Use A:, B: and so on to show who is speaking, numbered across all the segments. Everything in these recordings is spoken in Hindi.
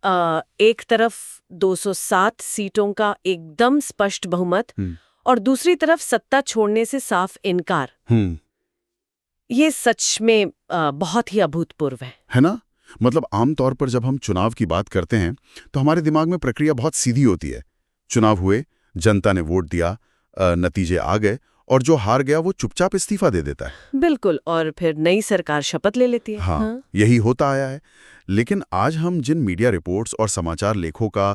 A: एक तरफ 207 सीटों का एकदम स्पष्ट बहुमत और दूसरी तरफ सत्ता छोड़ने से साफ इनकार। ये सच में बहुत ही अभूतपूर्व है
B: ना? मतलब आमतौर पर जब हम चुनाव की बात करते हैं तो हमारे दिमाग में प्रक्रिया बहुत सीधी होती है। चुनाव हुए, जनता ने वोट दिया, नतीजे आ गए और जो हार गया वो चुपचाप इस्तीफा दे देता है।
A: बिल्कुल, और फिर नई सरकार शपथ ले लेती है।
B: हाँ, यही होता आया है। लेकिन आज हम जिन मीडिया रिपोर्ट्स और समाचार लेखों का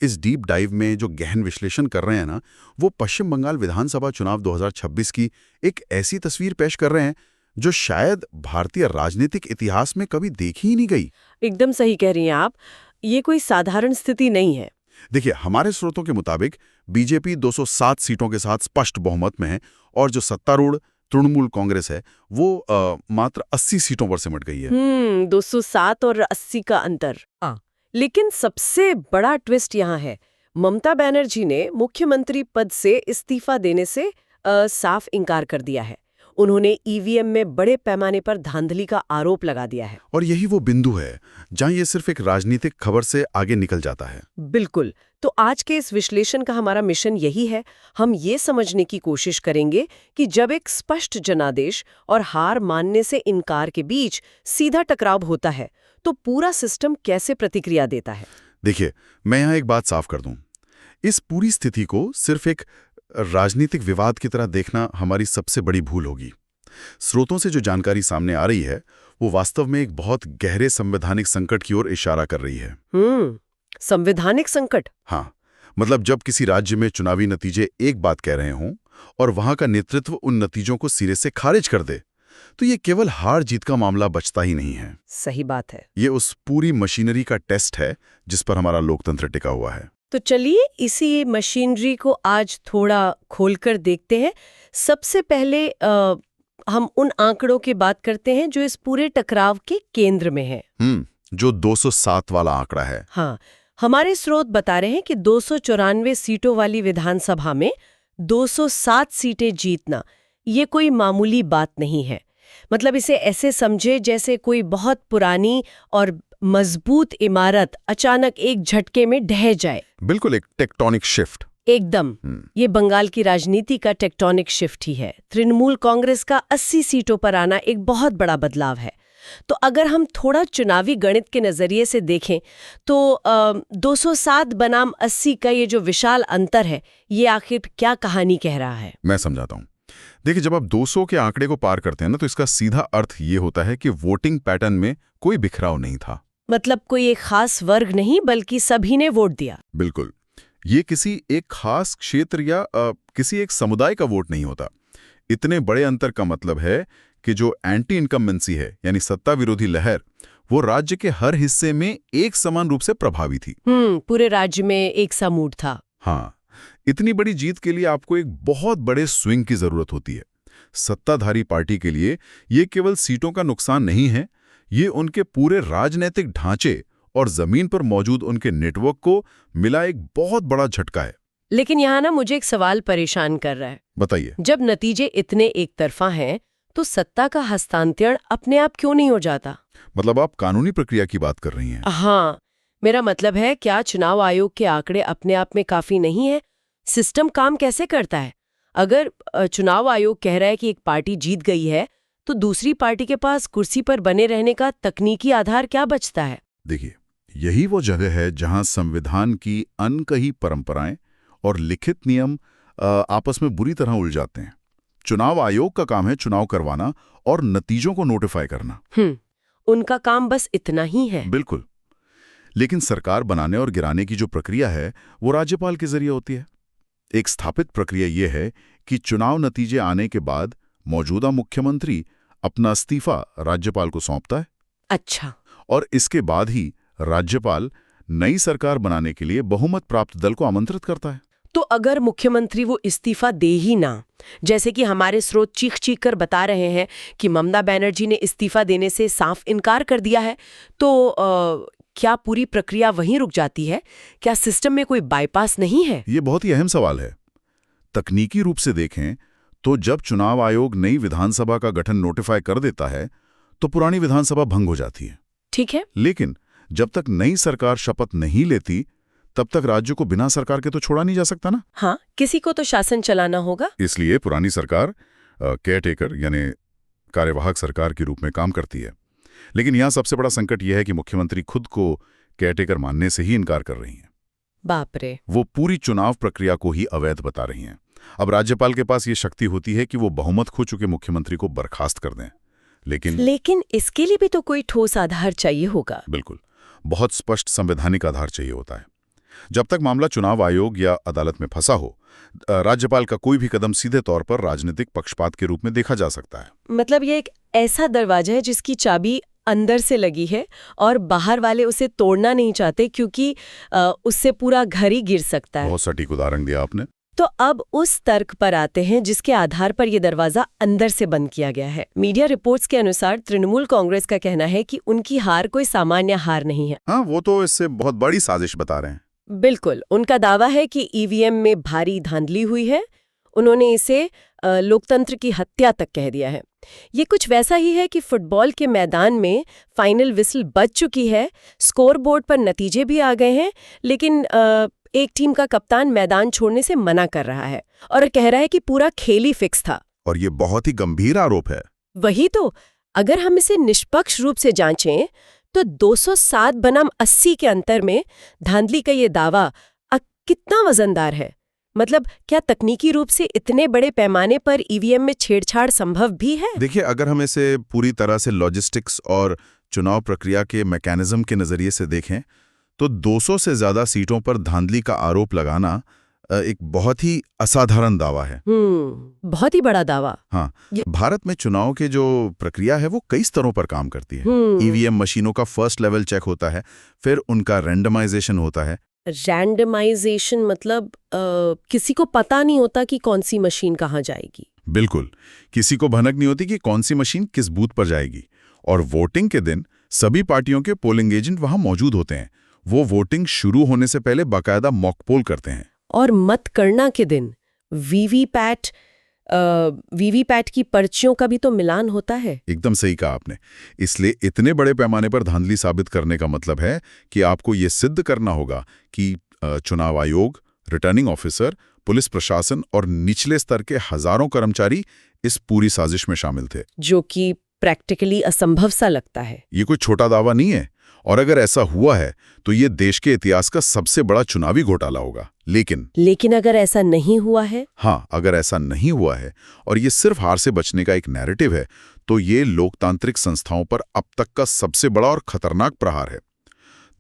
B: इस डीप डाइव में जो गहन विश्लेषण कर रहे हैं ना, वो पश्चिम बंगाल विधानसभा चुनाव 2026 की एक ऐसी तस्वीर पेश कर रहे हैं जो शायद भारतीय राजनीतिक इतिहास में कभी देखी ही नहीं गई।
A: एकदम सही कह रही हैं आप। ये कोई साधारण स्थिति नहीं है।
B: देखिए, हमारे स्रोतों के मुताबिक बीजेपी 207 सीटों के साथ स्पष्ट बहुमत में है और जो सत्तारूढ़ तृणमूल कांग्रेस है वो मात्र 80 सीटों पर सिमट गई है।
A: 207 और 80 का अंतर। लेकिन सबसे बड़ा ट्विस्ट यहाँ है, ममता बनर्जी ने मुख्यमंत्री पद से इस्तीफा देने से साफ इनकार कर दिया है। उन्होंने ईवीएम में बड़े पैमाने पर धांधली का आरोप लगा दिया है।
B: और यही वो बिंदु है जहां ये सिर्फ एक राजनीतिक खबर से आगे निकल जाता है।
A: बिल्कुल। तो आज के इस विश्लेषण का हमारा मिशन यही है, हम ये समझने की कोशिश करेंगे कि जब एक स्पष्ट जनादेश और हार मानने से इनकार के बीच सीधा टकराव होता है तो पूरा सिस्टम कैसे प्रतिक्रिया देता है।
B: देखिए, मैं यहाँ एक बात साफ कर दूं। इस पूरी स्थिति को सिर्फ एक राजनीतिक विवाद की तरह देखना हमारी सबसे बड़ी भूल होगी। स्रोतों से जो जानकारी सामने आ रही है वो वास्तव में एक बहुत गहरे संवैधानिक संकट की ओर इशारा कर रही है।
A: संवैधानिक संकट?
B: हाँ, मतलब जब किसी राज्य में चुनावी नतीजे एक बात कह रहे हों और वहां का नेतृत्व उन नतीजों को सिरे से खारिज कर दे, तो ये केवल हार जीत का मामला बचता ही नहीं है।
A: सही बात है।
B: ये उस पूरी मशीनरी का टेस्ट है जिस पर हमारा लोकतंत्र टिका हुआ है।
A: तो चलिए इसी मशीनरी को आज थोड़ा खोलकर देखते हैं। सबसे पहले हम उन आंकड़ों की बात करते हैं जो इस पूरे टकराव के केंद्र में है।
B: जो 207 वाला आंकड़ा है।
A: हाँ, हमारे स्रोत बता रहे हैं कि 294 सीटों वाली विधानसभा में 207 सीटें जीतना ये कोई मामूली बात नहीं है। मतलब इसे ऐसे समझे जैसे कोई बहुत पुरानी और मजबूत इमारत अचानक एक झटके में ढह जाए।
B: बिल्कुल, एक टेक्टोनिक शिफ्ट।
A: एकदम। ये बंगाल की राजनीति का टेक्टोनिक शिफ्ट ही है। तृणमूल कांग्रेस का 80 सीटों पर आना एक बहुत बड़ा बदलाव है। तो अगर हम थोड़ा चुनावी गणित के नजरिए से देखें तो 207 बनाम 80 का ये जो विशाल अंतर है, ये आखिर क्या कहानी कह रहा है?
B: मैं समझाता हूँ। देखिए, जब आप 200 के आंकड़े को पार करते हैं ना, तो इसका सीधा अर्थ ये होता है कि वोटिंग पैटर्न में कोई बिखराव नहीं था।
A: मतलब कोई एक खास वर्ग नहीं, बल्कि सभी ने वोट दिया।
B: बिल्कुल। ये किसी एक खास क्षेत्र या किसी एक समुदाय का वोट नहीं होता। इतने बड़े अंतर का मतलब है कि जो एंटी इनकम्बेंसी है, यानी सत्ता विरोधी लहर, वो राज्य के हर हिस्से में एक समान रूप से प्रभावी थी।
A: पूरे राज्य में एक सा मूड था।
B: हाँ, इतनी बड़ी जीत के लिए आपको एक बहुत बड़े स्विंग की जरूरत होती है। सत्ताधारी पार्टी के लिए ये केवल सीटों का नुकसान नहीं है, ये उनके पूरे राजनीतिक ढांचे और जमीन पर मौजूद उनके नेटवर्क को मिला एक बहुत बड़ा झटका है।
A: लेकिन यहाँ ना मुझे एक सवाल परेशान कर रहा है।
B: बताइए।
A: जब नतीजे इतने एक तरफा हैं, तो सत्ता का हस्तांतरण अपने आप क्यों नहीं हो जाता?
B: मतलब आप कानूनी प्रक्रिया की बात कर रही हैं?
A: हाँ, मेरा मतलब है, क्या चुनाव आयोग के आंकड़े अपने आप में काफी नहीं है? सिस्टम काम कैसे करता है? अगर चुनाव आयोग कह रहा है कि एक पार्टी जीत गई है, तो दूसरी पार्टी के पास कुर्सी पर बने रहने का तकनीकी आधार क्या बचता है?
B: देखिए, यही वो जगह है जहां संविधान की अनकही परंपराएं और लिखित नियम आपस में बुरी तरह उलझाते हैं। चुनाव आयोग का काम है चुनाव करवाना और नतीजों को नोटिफाई करना।
A: उनका काम बस इतना ही है।
B: बिल्कुल। लेकिन सरकार बनाने और गिराने की जो प्रक्रिया है वो राज्यपाल के जरिए होती है। एक स्थापित प्रक्रिया ये है कि चुनाव नतीजे आने के बाद मौजूदा मुख्यमंत्री अपना इस्तीफा राज्यपाल को सौंपता है।
A: अच्छा।
B: और इसके बाद ही राज्यपाल नई सरकार बनाने के लिए बहुमत प्राप्त दल को आमंत्रित करता है।
A: तो अगर मुख्यमंत्री वो इस्तीफा दे ही ना, जैसे कि हमारे स्रोत चीख चीख कर बता रहे हैं कि ममता बनर्जी ने इस्तीफा देने से साफ इनकार कर दिया है, तो क्या पूरी प्रक्रिया वहीं रुक जाती है? क्या सिस्टम में कोई बाईपास नहीं है?
B: ये बहुत ही अहम सवाल है। तकनीकी रूप से देखें तो जब चुनाव आयोग नई विधानसभा का गठन नोटिफाई कर देता है तो पुरानी विधानसभा भंग हो जाती है।
A: ठीक है।
B: लेकिन जब तक नई सरकार शपथ नहीं लेती तब तक राज्य को बिना सरकार के तो छोड़ा नहीं जा सकता ना।
A: हाँ, किसी को तो शासन चलाना होगा।
B: इसलिए पुरानी सरकार केयरटेकर यानी कार्यवाहक सरकार के रूप में काम करती है। लेकिन यहाँ सबसे बड़ा संकट यह है कि मुख्यमंत्री खुद को केयरटेकर मानने से ही इनकार कर रही हैं।
A: बाप रे।
B: वो पूरी चुनाव प्रक्रिया को ही अवैध बता रही हैं। अब राज्यपाल के पास ये शक्ति होती है कि वो बहुमत खो चुके मुख्यमंत्री को बर्खास्त कर दें, लेकिन
A: इसके लिए भी तो कोई ठोस आधार चाहिए होगा।
B: बिल्कुल, बहुत स्पष्ट संवैधानिक आधार चाहिए होता है। जब तक मामला चुनाव आयोग या अदालत में फंसा हो, राज्यपाल का कोई भी कदम सीधे तौर पर राजनीतिक पक्षपात के रूप में देखा जा सकता है।
A: मतलब ये एक ऐसा दरवाजा है जिसकी चाबी अंदर से लगी है और बाहर वाले उसे तोड़ना नहीं चाहते, क्योंकि उससे पूरा घर ही गिर सकता है।
B: बहुत सटीक उदाहरण दिया आपने।
A: तो अब उस तर्क पर आते हैं जिसके आधार पर यह दरवाजा अंदर से बंद किया गया है। मीडिया रिपोर्ट्स के अनुसार तृणमूल कांग्रेस का कहना है कि उनकी हार कोई सामान्य हार नहीं है।
B: हाँ, वो तो इससे बहुत बड़ी साजिश बता रहे हैं।
A: बिल्कुल, उनका दावा है कि ईवीएम में भारी धांधली हुई है। उन्होंने इसे लोकतंत्र की हत्या तक कह दिया है। ये कुछ वैसा ही है कि फुटबॉल के मैदान में फाइनल विसल बज चुकी है, स्कोरबोर्ड पर नतीजे भी आ गए हैं, लेकिन एक टीम का कप्तान मैदान छोड़ने से मना कर रहा है और कह रहा है कि पूरा खेल ही फिक्स था।
B: और ये बहुत ही गंभीर आरोप है।
A: वही तो, अगर हम इसे निष्पक्ष रूप से जांचें तो 207 बनाम 80 के अंतर में धांधली का ये दावा कितना वजनदार है। मतलब क्या तकनीकी रूप से इतने बड़े पैमाने पर ईवीएम में छेड़छाड़ संभव भी है?
B: देखिए, अगर हम इसे पूरी तरह से लॉजिस्टिक्स और चुनाव प्रक्रिया के मैकेनिज्म के नजरिए से देखें तो 200 से ज्यादा सीटों पर धांधली का आरोप लगाना एक बहुत ही असाधारण दावा है।
A: बहुत ही बड़ा दावा।
B: हाँ, भारत में चुनाव के जो प्रक्रिया है वो कई स्तरों पर काम करती है। ईवीएम मशीनों का फर्स्ट लेवल चेक होता है, फिर उनका रैंडमाइजेशन होता है।
A: रैंडमाइजेशन मतलब किसी को पता नहीं होता कि कौन सी मशीन कहाँ जाएगी।
B: बिल्कुल, किसी को भनक नहीं होती कि कौन सी मशीन किस बूथ पर जाएगी। और वोटिंग के दिन सभी पार्टियों के पोलिंग एजेंट वहां मौजूद होते हैं। वो वोटिंग शुरू होने से पहले बाकायदा मॉक पोल करते हैं।
A: और मतगणना के दिन वीवीपैट की पर्चियों का भी तो मिलान होता है।
B: एकदम सही कहा आपने। इसलिए इतने बड़े पैमाने पर धांधली साबित करने का मतलब है कि आपको ये सिद्ध करना होगा कि चुनाव आयोग, रिटर्निंग ऑफिसर, पुलिस प्रशासन और निचले स्तर के हजारों कर्मचारी इस पूरी साजिश में शामिल थे,
A: जो कि प्रैक्टिकली असंभव सा लगता है।
B: ये कोई छोटा दावा नहीं है, और अगर ऐसा हुआ है तो ये देश के इतिहास का सबसे बड़ा चुनावी घोटाला होगा।
A: लेकिन अगर ऐसा नहीं हुआ है?
B: हाँ, अगर ऐसा नहीं हुआ है और ये सिर्फ हार से बचने का एक नैरेटिव है, तो ये लोकतांत्रिक संस्थाओं पर अब तक का सबसे बड़ा और खतरनाक प्रहार है।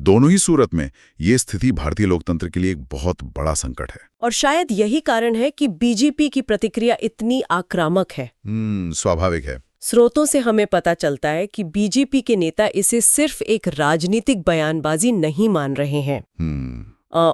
B: दोनों ही सूरत में ये स्थिति भारतीय लोकतंत्र के लिए एक बहुत बड़ा संकट है।
A: और शायद यही कारण है कि बीजेपी की प्रतिक्रिया इतनी आक्रामक है।
B: स्वाभाविक है।
A: स्रोतों से हमें पता चलता है कि बीजेपी के नेता इसे सिर्फ एक राजनीतिक बयानबाजी नहीं मान रहे हैं।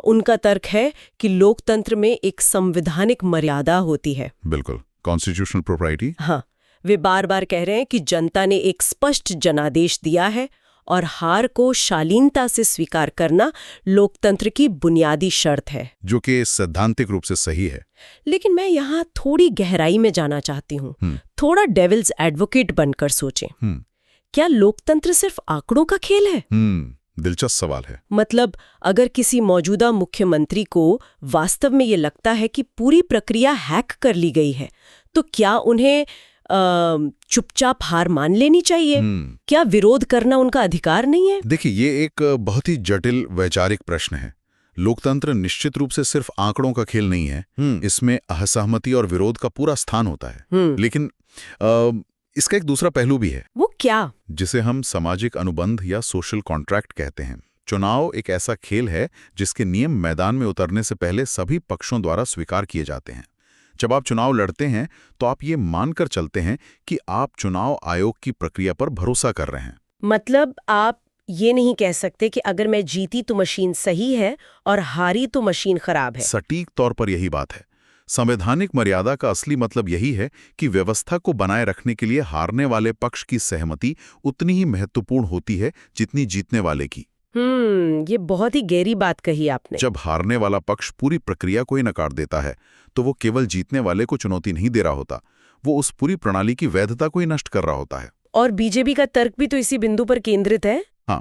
A: उनका तर्क है कि लोकतंत्र में एक संवैधानिक मर्यादा होती है।
B: बिल्कुल, कॉन्स्टिट्यूशनल प्रोप्राइटी।
A: हाँ, वे बार बार कह रहे हैं कि जनता ने एक स्पष्ट जनादेश दिया है और हार को शालीनता से स्वीकार करना लोकतंत्र की बुनियादी शर्त है,
B: जो कि सैद्धांतिक रूप से सही है।
A: लेकिन मैं यहाँ थोड़ी गहराई में जाना चाहती हूँ, थोड़ा डेविल्स एडवोकेट बनकर सोचें। क्या लोकतंत्र सिर्फ आंकड़ों का खेल है?
B: दिलचस्प सवाल है। मतलब
A: अगर किसी मौजूदा मुख्यमंत्री को वास्तव में ये लगता है कि पूरी प्रक्रिया हैक कर ली गई है, तो क्या उन्हें चुपचाप हार मान लेनी चाहिए? क्या विरोध करना उनका अधिकार नहीं है?
B: देखिए, ये एक बहुत ही जटिल वैचारिक प्रश्न है। लोकतंत्र निश्चित रूप से सिर्फ आंकड़ों का खेल नहीं है। इसमें असहमति और विरोध का पूरा स्थान होता है। लेकिन इसका एक दूसरा पहलू भी है।
A: वो क्या?
B: जिसे हम सामाजिक अनुबंध या सोशल कॉन्ट्रैक्ट कहते हैं। चुनाव एक ऐसा खेल है जिसके नियम मैदान में उतरने से पहले सभी पक्षों द्वारा स्वीकार किए जाते हैं। जब आप चुनाव लड़ते हैं तो आप ये मानकर चलते हैं कि आप चुनाव आयोग की प्रक्रिया पर भरोसा कर रहे हैं।
A: मतलब आप ये नहीं कह सकते कि अगर मैं जीती तो मशीन सही है और हारी तो मशीन खराब है।
B: सटीक तौर पर यही बात है। संवैधानिक मर्यादा का असली मतलब यही है कि व्यवस्था को बनाए रखने के लिए हारने वाले पक्ष की सहमति उतनी ही महत्वपूर्ण होती है जितनी जीतने वाले की।
A: ये बहुत ही गहरी बात कही आपने।
B: जब हारने वाला पक्ष पूरी प्रक्रिया को ही नकार देता है तो वो केवल जीतने वाले को चुनौती नहीं दे रहा होता, वो उस पूरी प्रणाली की वैधता को ही नष्ट कर रहा होता है।
A: और बीजेपी का तर्क भी तो इसी बिंदु पर केंद्रित है।
B: हाँ,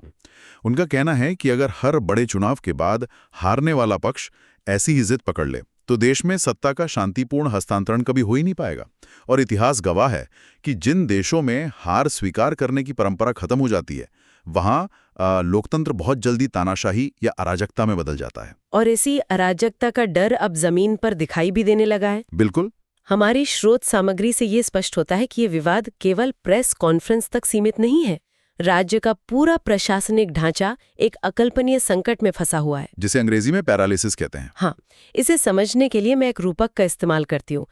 B: उनका कहना है कि अगर हर बड़े चुनाव के बाद हारने वाला पक्ष ऐसी ही जिद पकड़ ले तो देश में सत्ता का शांतिपूर्ण हस्तांतरण कभी हो ही नहीं पाएगा। और इतिहास गवाह है कि जिन देशों में हार स्वीकार करने की परंपरा खत्म हो जाती है वहां लोकतंत्र बहुत जल्दी तानाशाही या अराजकता में बदल जाता है।
A: और इसी अराजकता का डर अब जमीन पर दिखाई भी देने लगा है।
B: बिल्कुल।
A: हमारी स्रोत सामग्री से ये स्पष्ट होता है कि ये विवाद केवल प्रेस कॉन्फ्रेंस तक सीमित नहीं है। राज्य का पूरा प्रशासनिक ढांचा एक अकल्पनीय संकट में फंसा हुआ है,
B: जिसे अंग्रेजी में पैरालिसिस कहते हैं।
A: हाँ, इसे समझने के लिए मैं एक रूपक का इस्तेमाल करती हूँ।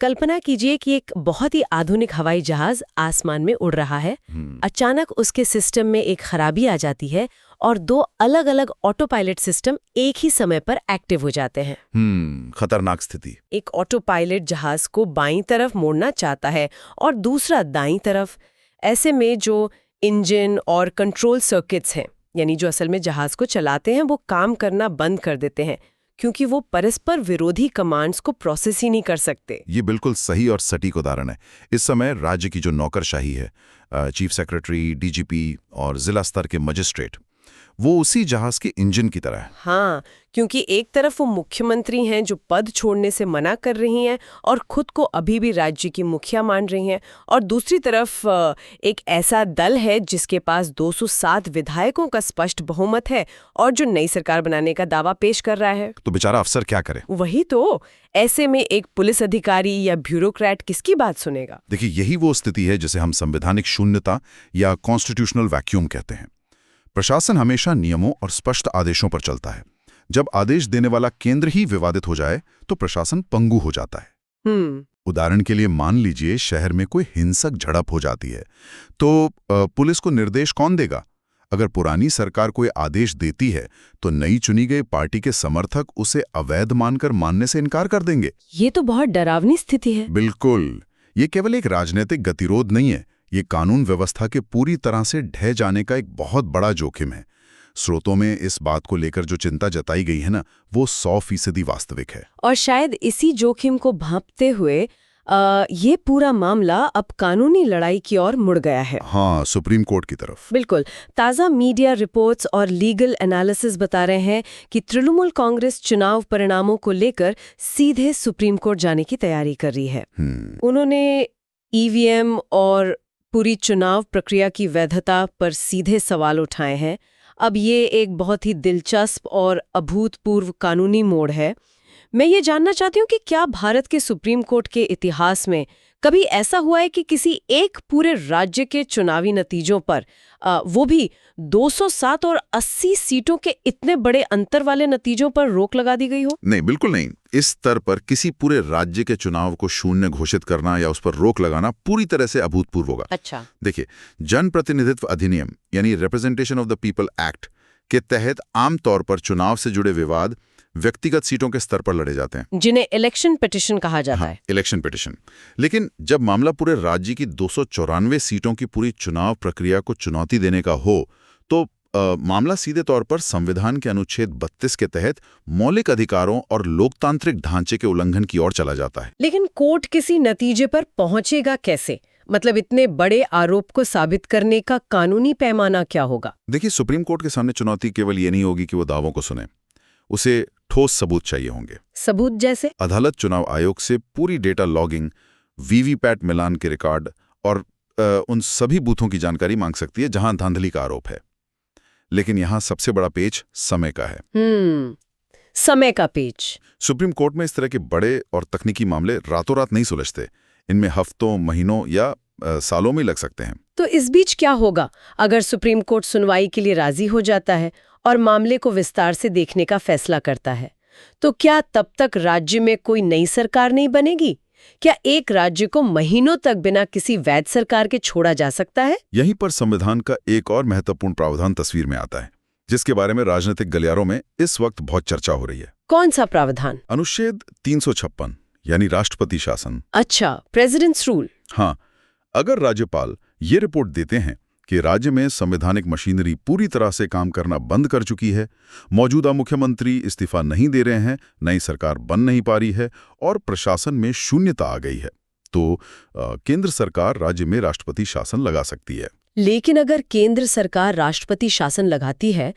A: कल्पना कीजिए कि एक बहुत ही आधुनिक हवाई जहाज आसमान में उड़ रहा है। अचानक उसके सिस्टम में एक खराबी आ जाती है और दो अलग अलग ऑटो पायलट सिस्टम एक ही समय पर एक्टिव हो जाते हैं।
B: खतरनाक स्थिति।
A: एक ऑटो पायलट जहाज को बाईं तरफ मोड़ना चाहता है और दूसरा दाईं तरफ। ऐसे में जो इंजन और कंट्रोल सर्किट्स हैं, यानी जो असल में जहाज को चलाते हैं, वो काम करना बंद कर देते हैं क्योंकि वो परस्पर विरोधी कमांड्स को प्रोसेस ही नहीं कर सकते।
B: ये बिल्कुल सही और सटीक उदाहरण है। इस समय राज्य की जो नौकरशाही है, चीफ सेक्रेटरी, डीजीपी और जिला स्तर के मजिस्ट्रेट, वो उसी जहाज के इंजन की तरह है।
A: हाँ, क्योंकि एक तरफ वो मुख्यमंत्री हैं जो पद छोड़ने से मना कर रही हैं और खुद को अभी भी राज्य की मुखिया मान रही हैं, और दूसरी तरफ एक ऐसा दल है जिसके पास 207 विधायकों का स्पष्ट बहुमत है और जो नई सरकार बनाने का दावा पेश कर रहा है।
B: तो बेचारा अफसर क्या करे?
A: वही तो, ऐसे में एक पुलिस अधिकारी या ब्यूरोक्रेट किसकी बात सुनेगा?
B: देखिए, यही वो स्थिति है जिसे हम संवैधानिक शून्यता या कॉन्स्टिट्यूशनल वैक्यूम कहते हैं। प्रशासन हमेशा नियमों और स्पष्ट आदेशों पर चलता है। जब आदेश देने वाला केंद्र ही विवादित हो जाए तो प्रशासन पंगु हो जाता है। उदाहरण के लिए मान लीजिए शहर में कोई हिंसक झड़प हो जाती है, तो पुलिस को निर्देश कौन देगा? अगर पुरानी सरकार कोई आदेश देती है तो नई चुनी गई पार्टी के समर्थक उसे अवैध मानकर मानने से इनकार कर देंगे।
A: ये तो बहुत डरावनी स्थिति है।
B: बिल्कुल। ये केवल एक राजनीतिक गतिरोध नहीं है, ये कानून व्यवस्था के पूरी तरह से ढह जाने का एक बहुत बड़ा जोखिम है। स्रोतों में इस बात को लेकर जो चिंता जताई गई है ना, वो 100% वास्तविक है।
A: और शायद इसी जोखिम को भांपते हुए ये पूरा मामला अब कानूनी लड़ाई की ओर मुड़ गया है।
B: हाँ, सुप्रीम कोर्ट की तरफ।
A: बिल्कुल। ताज़ा मीडिया रिपोर्ट्स और लीगल एनालिसिस बता रहे हैं कि तृणमूल कांग्रेस चुनाव परिणामों को लेकर सीधे सुप्रीम कोर्ट जाने की तैयारी कर रही है। उन्होंने ईवीएम और पूरी चुनाव प्रक्रिया की वैधता पर सीधे सवाल उठाए हैं। अब ये एक बहुत ही दिलचस्प और अभूतपूर्व कानूनी मोड़ है। मैं ये जानना चाहती हूँ कि क्या भारत के सुप्रीम कोर्ट के इतिहास में कभी ऐसा हुआ है कि किसी एक पूरे राज्य के चुनावी नतीजों पर वो भी 207 और 80 सीटों के इतने बड़े अंतर वाले नतीजों पर रोक लगा दी गई हो?
B: नहीं, बिल्कुल नहीं। इस स्तर पर किसी पूरे राज्य के चुनाव को शून्य घोषित करना या उस पर रोक लगाना पूरी तरह से अभूतपूर्व होगा।
A: अच्छा।
B: देखिए, जनप्रतिनिधित्व अधिनियम यानी representation of the people act के तहत आमतौर पर चुनाव से जुड़े विवाद व्यक्तिगत सीटों के स्तर पर लड़े जाते हैं, जिन्हें
A: इलेक्शन पिटिशन कहा जाता है।
B: Election petition. लेकिन जब मामला पूरे राज्य की 294 सीटों की पूरी चुनाव प्रक्रिया को चुनौती देने का हो तो मामला सीधे तौर पर संविधान के अनुच्छेद 32 के तहत मौलिक अधिकारों और लोकतांत्रिक ढांचे के उल्लंघन की ओर चला जाता है।
A: लेकिन कोर्ट किसी नतीजे पर पहुंचेगा कैसे? मतलब इतने बड़े आरोप को साबित करने का कानूनी पैमाना क्या होगा?
B: देखिए, सुप्रीम कोर्ट के सामने चुनौती केवल ये नहीं होगी कि वो दावों को सुने, उसे ठोस सबूत चाहिए होंगे।
A: सबूत जैसे?
B: अदालत चुनाव आयोग से पूरी डेटा लॉगिंग, वीवीपैट मिलान के रिकॉर्ड और उन सभी बूथों की जानकारी मांग सकती है जहां धांधली का आरोप है। लेकिन यहां सबसे बड़ा पेच समय का है।
A: समय का पेच।
B: सुप्रीम कोर्ट में इस तरह के बड़े और तकनीकी मामले रातों रात नहीं सुलझते। इनमें हफ्तों, महीनों या सालों में लग सकते हैं।
A: तो इस बीच क्या होगा अगर सुप्रीम कोर्ट सुनवाई के लिए राजी हो जाता है और मामले को विस्तार से देखने का फैसला करता है? तो क्या तब तक राज्य में कोई नई सरकार नहीं बनेगी? क्या एक राज्य को महीनों तक बिना किसी वैध सरकार के छोड़ा जा सकता है?
B: यहीं पर संविधान का एक और महत्वपूर्ण प्रावधान तस्वीर में आता है, जिसके बारे में राजनीतिक गलियारों में इस वक्त बहुत चर्चा हो रही है।
A: कौन सा प्रावधान?
B: अनुच्छेद 356 यानी राष्ट्रपति शासन।
A: अच्छा, प्रेसिडेंट्स रूल।
B: हाँ, अगर राज्यपाल ये रिपोर्ट देते हैं कि राज्य में संवैधानिक मशीनरी पूरी तरह से काम करना बंद कर चुकी है, मौजूदा मुख्यमंत्री इस्तीफा नहीं दे रहे हैं, नई सरकार बन नहीं पा रही है और प्रशासन में शून्यता आ गई है, तो केंद्र सरकार राज्य में राष्ट्रपति शासन लगा सकती है।
A: लेकिन अगर केंद्र सरकार राष्ट्रपति शासन लगाती है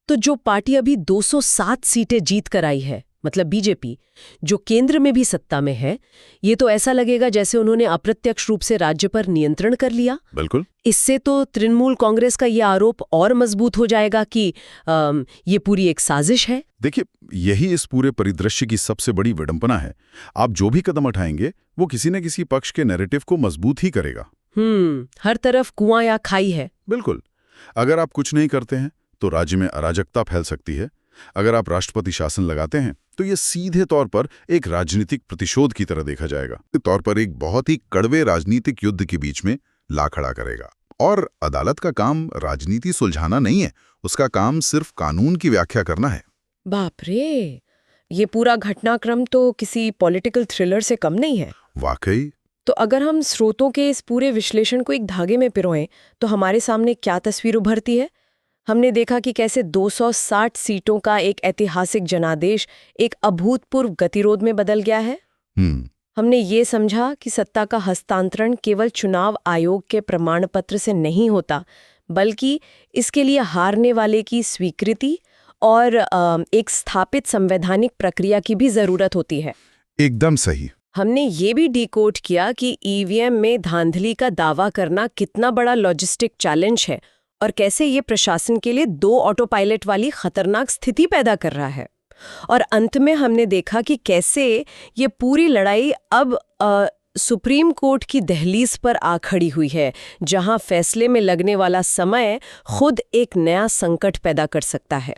A: तो जो पार्टी अभी 207 सीटें जीत कर आई है, मतलब बीजेपी, जो केंद्र में भी सत्ता में है, ये तो ऐसा लगेगा जैसे उन्होंने अप्रत्यक्ष रूप से राज्य पर नियंत्रण कर लिया।
B: बिल्कुल।
A: इससे तो तृणमूल कांग्रेस का ये आरोप और मजबूत हो जाएगा कि ये पूरी एक साजिश है।
B: देखिए, यही इस पूरे परिदृश्य की सबसे बड़ी विडंबना है। आप जो भी कदम उठाएंगे वो किसी न किसी पक्ष के नैरेटिव को मजबूत ही करेगा।
A: हर तरफ कुआं या खाई है।
B: बिल्कुल। अगर आप कुछ नहीं करते हैं तो राज्य में अराजकता फैल सकती है। अगर आप राष्ट्रपति शासन लगाते हैं तो ये सीधे तौर पर एक राजनीतिक प्रतिशोध की तरह देखा जाएगा, तौर पर एक बहुत ही कड़वे राजनीतिक युद्ध के बीच में ला खड़ा करेगा। और अदालत का काम राजनीति सुलझाना नहीं है, उसका काम सिर्फ कानून की व्याख्या करना है।
A: बाप रे, ये पूरा घटनाक्रम तो किसी पॉलिटिकल थ्रिलर से कम नहीं है।
B: वाकई।
A: तो अगर हम स्रोतों के इस पूरे विश्लेषण को एक धागे में पिरोएं तो हमारे सामने क्या तस्वीर उभरती है? हमने देखा कि कैसे 260 सीटों का एक ऐतिहासिक जनादेश एक अभूतपूर्व गतिरोध में बदल गया है। हमने ये समझा कि सत्ता का हस्तांतरण केवल चुनाव आयोग के प्रमाण पत्र से नहीं होता, बल्कि इसके लिए हारने वाले की स्वीकृति और एक स्थापित संवैधानिक प्रक्रिया की भी जरूरत होती है।
B: एकदम सही।
A: हमने ये भी डिकोड किया कि ईवीएम में धांधली का दावा करना कितना बड़ा लॉजिस्टिक चैलेंज है और कैसे ये प्रशासन के लिए 2 ऑटो पायलट वाली खतरनाक स्थिति पैदा कर रहा है। और अंत में हमने देखा कि कैसे ये पूरी लड़ाई अब सुप्रीम कोर्ट की दहलीज पर आ खड़ी हुई है, जहां फैसले में लगने वाला समय खुद एक नया संकट पैदा कर सकता है।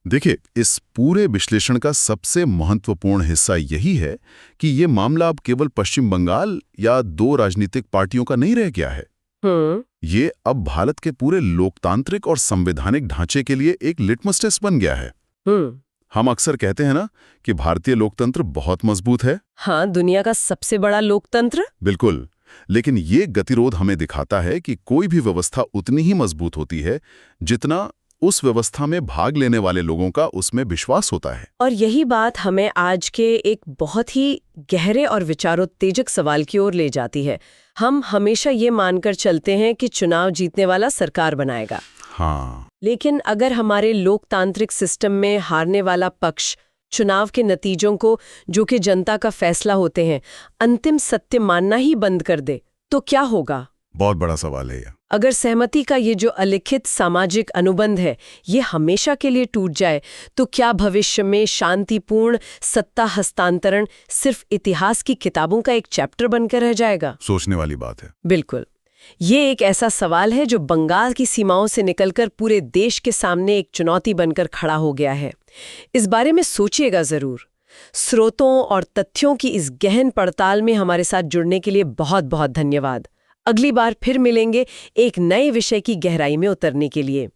B: देखिए, इस पूरे विश्लेषण का सबसे महत्वपूर्ण हिस्सा यही है कि ये मामला अब केवल पश्चिम बंगाल या 2 राजनीतिक पार्टियों का नहीं रह गया है। ये अब भारत के पूरे लोकतांत्रिक और संवैधानिक ढांचे के लिए एक लिटमस टेस्ट बन गया है। हम अक्सर कहते हैं ना कि भारतीय लोकतंत्र बहुत मजबूत है।
A: हाँ, दुनिया का सबसे बड़ा लोकतंत्र।
B: बिल्कुल। लेकिन ये गतिरोध हमें दिखाता है कि कोई भी व्यवस्था उतनी ही मजबूत होती है जितना उस व्यवस्था में भाग लेने वाले लोगों का उसमें विश्वास होता है।
A: और यही बात हमें आज के एक बहुत ही गहरे और विचारोत्तेजक सवाल की ओर ले जाती है। हम हमेशा ये मानकर चलते हैं कि चुनाव जीतने वाला सरकार बनाएगा।
B: हाँ।
A: लेकिन अगर हमारे लोकतांत्रिक सिस्टम में हारने वाला पक्ष चुनाव के नतीजों को, जो कि जनता का फैसला होते हैं, अंतिम सत्य मानना ही बंद कर दे, तो क्या होगा?
B: बहुत बड़ा सवाल है यह।
A: अगर सहमति का ये जो अलिखित सामाजिक अनुबंध है ये हमेशा के लिए टूट जाए, तो क्या भविष्य में शांतिपूर्ण सत्ता हस्तांतरण सिर्फ इतिहास की किताबों का एक चैप्टर बनकर रह जाएगा?
B: सोचने वाली बात है।
A: बिल्कुल। ये एक ऐसा सवाल है जो बंगाल की सीमाओं से निकलकर पूरे देश के सामने एक चुनौती बनकर खड़ा हो गया है। इस बारे में सोचिएगा जरूर। स्रोतों और तथ्यों की इस गहन पड़ताल में हमारे साथ जुड़ने के लिए बहुत बहुत धन्यवाद। अगली बार फिर मिलेंगे एक नए विषय की गहराई में उतरने के लिए।